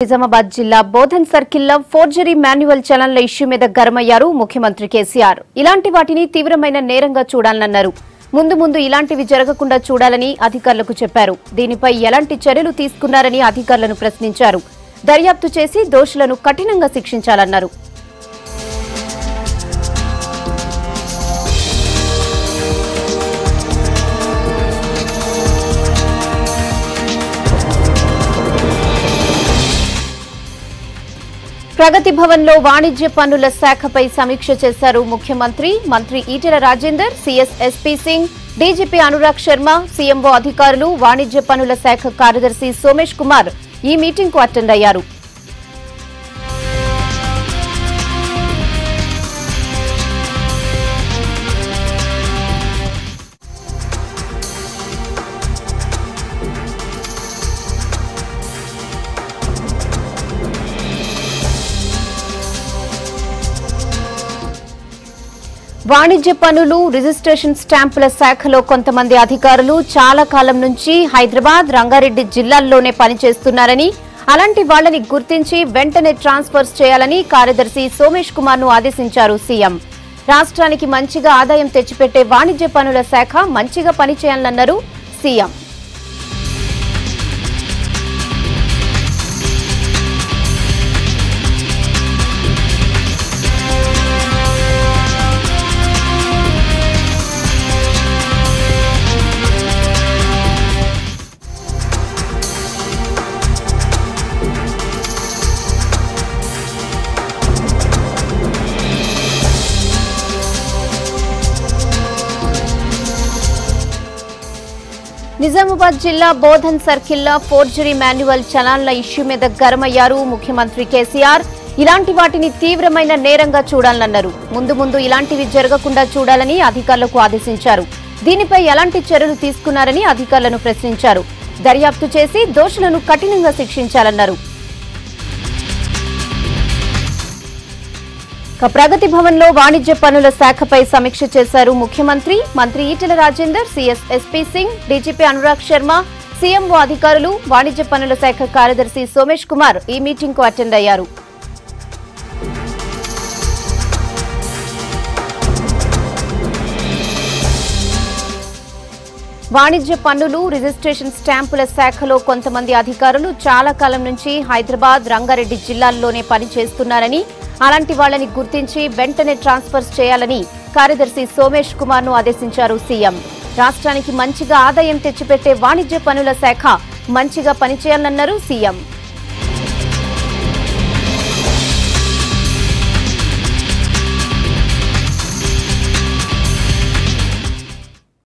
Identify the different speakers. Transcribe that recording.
Speaker 1: నిజామాబాద్ జిల్లా బోధన్ సర్కిల్లో forgery manual చలన్ల issue మీద గరమయ్యారు ముఖ్యమంత్రి కేసీఆర్. ఇలాంటి వాటిని తీవ్రమైన నేరంగా చూడాలన్నారు. ముందు ఇలాంటివి జరగకుండా చూడాలని అధికారులకు చెప్పారు. దీనిపై ఎలాంటి చర్యలు తీసుకున్నారని అధికారులను ప్రశ్నించారు. దర్యాప్తు చేసి దోషులను కఠినంగా శిక్షించాలన్నారు. ప్రగతి భవన్ లో వాణిజ్య పన్నుల శాఖపై సమీక్ష చేశారు ముఖ్యమంత్రి. మంత్రి Etela Rajender, CS SP Singh, DGP Anurag Sharma, CMO అధికారులు, వాణిజ్య పన్నుల శాఖ కార్యదర్శి సోమేష్ కుమార్ ఈ మీటింగ్ కు అటెండ్ అయ్యారు. వాణిజ్య పన్నులు, రిజిస్ట్రేషన్ స్టాంపుల శాఖలో కొంతమంది అధికారులు చాలా కాలం నుంచి హైదరాబాద్, రంగారెడ్డి జిల్లాల్లోనే పనిచేస్తున్నారని, అలాంటి వాళ్లని గుర్తించి వెంటనే ట్రాన్స్ఫర్స్ చేయాలని కార్యదర్శి సోమేష్ కుమార్ ను ఆదేశించారు సీఎం. రాష్ట్రానికి మంచిగా ఆదాయం తెచ్చిపెట్టే వాణిజ్య పన్నుల శాఖ మంచిగా పనిచేయాలన్నారు సీఎం. నిజామాబాద్ జిల్లా బోధన్ సర్కిల్లో ఫోర్జరీ మాన్యువల్ చలాన్ల ఇష్యూ మీద గరమయ్యారు ముఖ్యమంత్రి కేసీఆర్. ఇలాంటి వాటిని తీవ్రమైన నేరంగా చూడాలన్నారు. ముందు ఇలాంటివి జరగకుండా చూడాలని అధికారులకు ఆదేశించారు. దీనిపై ఎలాంటి చర్యలు తీసుకున్నారని అధికారులను ప్రశ్నించారు. దర్యాప్తు చేసి దోషులను కఠినంగా శిక్షించాలన్నారు. ప్రగతి భవన్ లో వాణిజ్య పన్నుల శాఖపై సమీక్ష చేశారు ముఖ్యమంత్రి. మంత్రి Etela Rajender, CS SP Singh, DGP Anurag Sharma, CMO అధికారులు, వాణిజ్య పన్నుల శాఖ కార్యదర్శి సోమేష్ కుమార్ ఈ మీటింగ్ కు అటెండ్ అయ్యారు. వాణిజ్య పన్నులు, రిజిస్ట్రేషన్ స్టాంపుల శాఖలో కొంతమంది అధికారులు చాలా కాలం నుంచి హైదరాబాద్, రంగారెడ్డి జిల్లాల్లోనే పనిచేస్తున్నారని, అలాంటి వాళ్లని గుర్తించి వెంటనే ట్రాన్స్ఫర్స్ చేయాలని కార్యదర్శి సోమేష్ కుమార్ ను ఆదేశించారు సీఎం. రాష్ట్రానికి మంచిగా ఆదాయం తెచ్చిపెట్టే వాణిజ్య పన్నుల శాఖ మంచిగా పనిచేయాలన్నారు సీఎం.